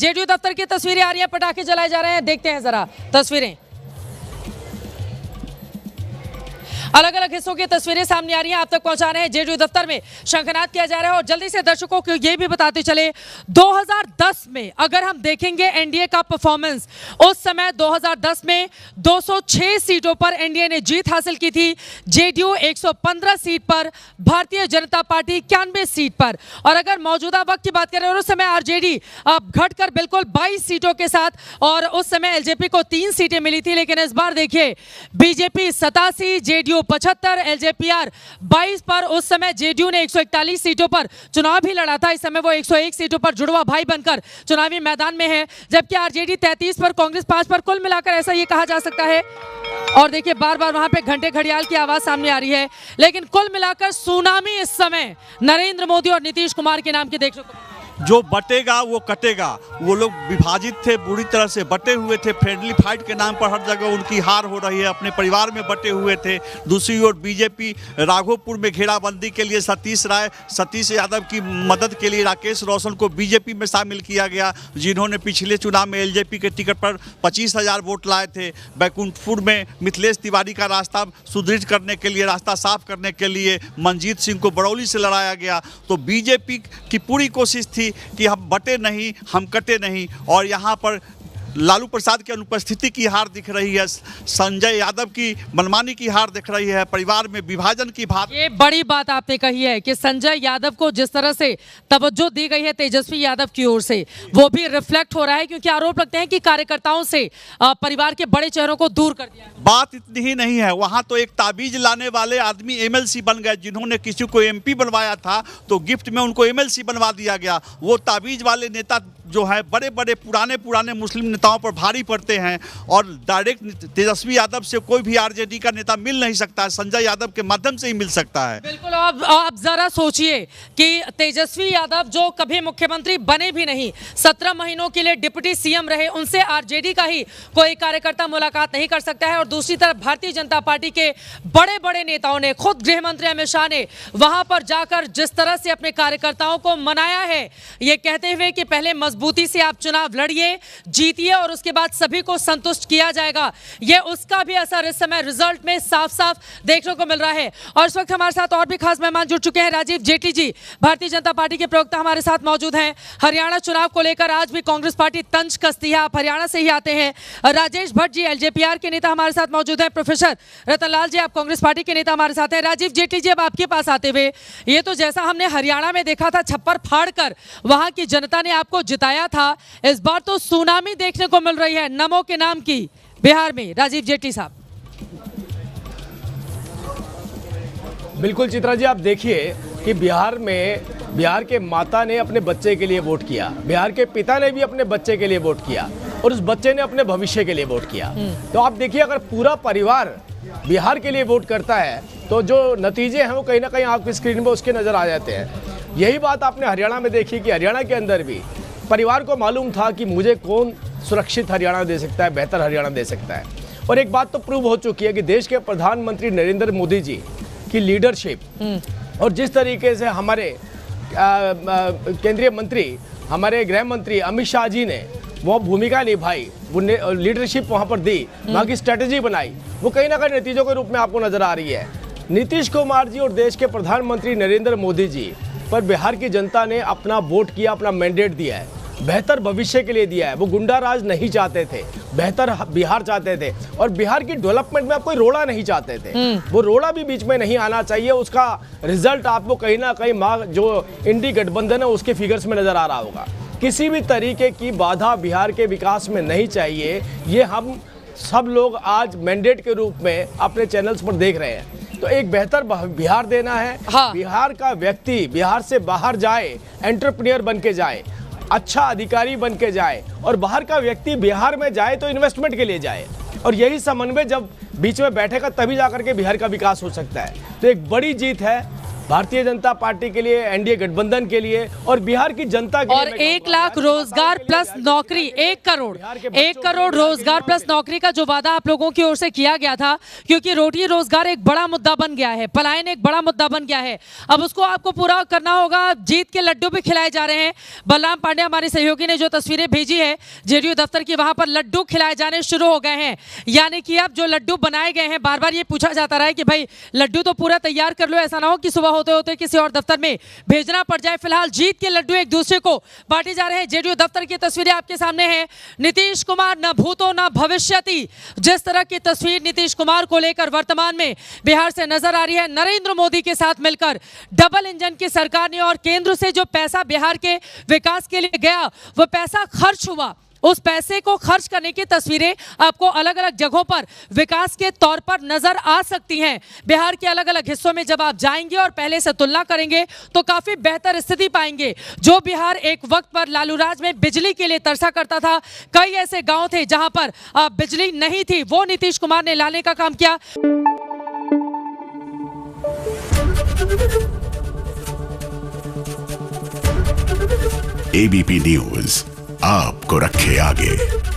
JDU दफ्तर की तस्वीरें आ रही हैं, पटाखे जलाए जा रहे हैं, देखते हैं जरा तस्वीरें। अलग अलग हिस्सों की तस्वीरें सामने आ रही हैं, आप तक पहुंचा रहे हैं। जेडीयू दफ्तर में शंखनाद किया जा रहा है और जल्दी से दर्शकों को ये भी बताते चले 2010 में अगर हम देखेंगे एनडीए का परफॉर्मेंस, उस समय 2010 में 206 सीटों पर एनडीए ने जीत हासिल की थी, जेडीयू 115 सीट पर, भारतीय जनता पार्टी 91 सीट पर। और अगर मौजूदा वक्त की बात करें उस समय आरजेडी अब घटकर बिल्कुल 22 सीटों के साथ, और उस समय एलजेपी को 3 सीटें मिली थी, लेकिन इस बार देखिए बीजेपी 87, जेडीयू 75, एलजेपीआर 22 पर। उस समय जेडीयू ने 141 सीटों पर चुनाव भी लड़ा था, इस समय वो 101 सीटों पर जुड़वा भाई बनकर चुनावी मैदान में है, जबकि आरजेडी 33 पर, कांग्रेस 5 पर, कुल मिलाकर ऐसा ये कहा जा सकता है। और देखिए बार बार वहां पे घंटे घड़ियाल की आवाज सामने आ रही है, लेकिन कुल मिलाकर सुनामी इस समय नरेंद्र मोदी और नीतीश कुमार के नाम की देखने को। जो बटेगा वो कटेगा। वो लोग विभाजित थे, बुरी तरह से बटे हुए थे, फ्रेंडली फाइट के नाम पर हर जगह उनकी हार हो रही है, अपने परिवार में बटे हुए थे। दूसरी ओर बीजेपी राघोपुर में घेराबंदी के लिए सतीश यादव की मदद के लिए राकेश रोशन को बीजेपी में शामिल किया गया, जिन्होंने पिछले चुनाव में एलजेपी के टिकट पर 25,000 वोट लाए थे। बैकुंठपुर में मिथिलेश तिवारी का रास्ता सुदृढ़ करने के लिए, रास्ता साफ करने के लिए मनजीत सिंह को बरौली से लड़ाया गया। तो बीजेपी की पूरी कोशिश थी कि हम बटे नहीं, हम कटे नहीं, और यहाँ पर लालू प्रसाद की अनुपस्थिति की हार दिख रही है, संजय यादव की मनमानी की हार दिख रही है, परिवार में विभाजन की बात। ये बड़ी बात आपने कही है कि संजय यादव को जिस तरह से तवज्जो दी गई है तेजस्वी यादव की ओर से, वो भी रिफ्लेक्ट हो रहा है, क्योंकि आरोप लगते हैं कि कार्यकर्ताओं से परिवार के बड़े चेहरों को दूर कर दिया। बात इतनी ही नहीं है, वहां तो एक ताबीज लाने वाले आदमी एमएलसी बन गए, जिन्होंने किसी को एमपी बनवाया था तो गिफ्ट में उनको एमएलसी बनवा दिया गया। वो ताबीज वाले नेता जो है बड़े बड़े पुराने मुस्लिम नेताओं पर भारी पड़ते हैं, और डायरेक्ट तेजस्वी यादव से कोई भी आरजेडी का नेता मिल नहीं सकता है, संजय यादव के माध्यम से ही मिल सकता है। बिल्कुल। आप जरा सोचिए कि तेजस्वी यादव जो कभी मुख्यमंत्री बने भी नहीं, 17 महीनों के लिए डिप्टी सीएम रहे, उनसे आरजेडी का ही कोई कार्यकर्ता मुलाकात नहीं कर सकता है। और दूसरी तरफ भारतीय जनता पार्टी के बड़े बड़े नेताओं ने, खुद गृह मंत्री अमित शाह ने वहां पर जाकर जिस तरह से अपने कार्यकर्ताओं को मनाया है, ये कहते हुए कि पहले मजबूती से आप चुनाव लड़िए, जीतिए और उसके बाद सभी को संतुष्ट किया जाएगा, ये उसका भी असर इस समय रिजल्ट में साफ साफ देखने को मिल रहा है। और इस वक्त हमारे साथ और भी खास मेहमान जुड़ चुके हैं। राजीव जेटली जी, भारतीय जनता पार्टी के प्रवक्ता, हमारे साथ मौजूद हैं। हरियाणा चुनाव को लेकर आज भी कांग्रेस पार्टी तंज कसती है, आप हरियाणा से ही आते हैं। राजेश भट्ट जी, एलजेपीआर के नेता, हमारे साथ मौजूद हैं। प्रोफेसर रतनलाल जी, आप कांग्रेस पार्टी के नेता, हमारे साथ हैं। राजीव जेटली जी, अब आपके पास आते हुए, ये तो जैसा हमने हरियाणा में देखा था, छप्पर फाड़ कर वहां की जनता ने आपको जिताया था, इस बार तो सुनामी देखने को मिल रही है नमो के नाम की बिहार में। राजीव जेटली साहब। बिल्कुल चित्रा जी, आप देखिए कि बिहार के माता ने अपने बच्चे के लिए वोट किया, बिहार के पिता ने भी अपने बच्चे के लिए वोट किया, और उस बच्चे ने अपने भविष्य के लिए वोट किया। तो आप देखिए, अगर पूरा परिवार बिहार के लिए वोट करता है तो जो नतीजे हैं वो कहीं ना कहीं आपकी स्क्रीन में उसके नजर आ जाते हैं। यही बात आपने हरियाणा में देखी कि हरियाणा के अंदर भी परिवार को मालूम था कि मुझे कौन सुरक्षित हरियाणा दे सकता है, बेहतर हरियाणा दे सकता है। और एक बात तो प्रूव हो चुकी है कि देश के प्रधानमंत्री नरेंद्र मोदी जी की लीडरशिप और जिस तरीके से हमारे केंद्रीय मंत्री, हमारे गृह मंत्री अमित शाह जी ने वो भूमिका निभाई, वो लीडरशिप वहाँ पर दी, वहाँ की स्ट्रेटेजी बनाई, वो कहीं ना कहीं नतीजों के रूप में आपको नजर आ रही है। नीतीश कुमार जी और देश के प्रधानमंत्री नरेंद्र मोदी जी पर बिहार की जनता ने अपना वोट किया, अपना मैंडेट दिया है, बेहतर भविष्य के लिए दिया है। वो गुंडा राज नहीं चाहते थे, बेहतर बिहार चाहते थे, और बिहार की डेवलपमेंट में आप कोई रोड़ा नहीं चाहते थे। वो रोड़ा भी बीच में नहीं आना चाहिए। उसका रिजल्ट आपको कहीं ना कहीं जो इंडी गठबंधन है उसके फिगर्स में नजर आ रहा होगा। किसी भी तरीके की बाधा बिहार के विकास में नहीं चाहिए, ये हम सब लोग आज मैंडेट के रूप में अपने चैनल्स पर देख रहे हैं। तो एक बेहतर बिहार देना है। हाँ। बिहार का व्यक्ति बिहार से बाहर जाए, एंटरप्रेन्योर बन के जाए, अच्छा अधिकारी बन के जाए, और बाहर का व्यक्ति बिहार में जाए तो इन्वेस्टमेंट के लिए जाए, और यही समन्वय जब बीच में बैठेगा तभी जाकर के बिहार का विकास हो सकता है। तो एक बड़ी जीत है भारतीय जनता पार्टी के लिए, एनडीए गठबंधन के लिए और बिहार की जनता के और लिए। 1 लाख रोजगार प्लस नौकरी, 1 करोड़ रोजगार प्लस नौकरी का जो वादा आप लोगों की ओर से किया गया था, क्योंकि रोटी रोजगार एक बड़ा मुद्दा बन गया है, पलायन एक बड़ा मुद्दा बन गया है, अब उसको आपको पूरा करना होगा। जीत के लड्डू भी खिलाए जा रहे हैं। बलराम पांडे हमारे सहयोगी ने जो तस्वीरें भेजी है जेडीयू दफ्तर की, वहां पर लड्डू खिलाए जाने शुरू हो गए हैं। यानी कि अब जो लड्डू बनाए गए हैं, बार बार ये पूछा जाता रहा है कि भाई लड्डू तो पूरा तैयार कर लो, ऐसा ना हो कि सुबह होते होते किसी और दफ्तर में भेजना पड़ जाए। फिलहाल जीत के लड्डू एक दूसरे को बांटे जा रहे हैं। जेडीयू दफ्तर की तस्वीरें आपके सामने हैं। नीतीश कुमार न भूतो न भविष्यति, जिस तरह की तस्वीर नीतीश कुमार को लेकर वर्तमान में बिहार से नजर आ रही है। नरेंद्र मोदी के साथ मिलकर डबल इंजन की सरकार ने, और केंद्र से जो पैसा बिहार के विकास के लिए गया वो पैसा खर्च हुआ, उस पैसे को खर्च करने की तस्वीरें आपको अलग अलग जगहों पर विकास के तौर पर नजर आ सकती हैं। बिहार के अलग अलग हिस्सों में जब आप जाएंगे और पहले से तुलना करेंगे तो काफी बेहतर स्थिति पाएंगे। जो बिहार एक वक्त पर लालू राज में बिजली के लिए तरसा करता था, कई ऐसे गांव थे जहां पर बिजली नहीं थी, वो नीतीश कुमार ने लाने का काम किया। एबीपी न्यूज आपको रखे आगे।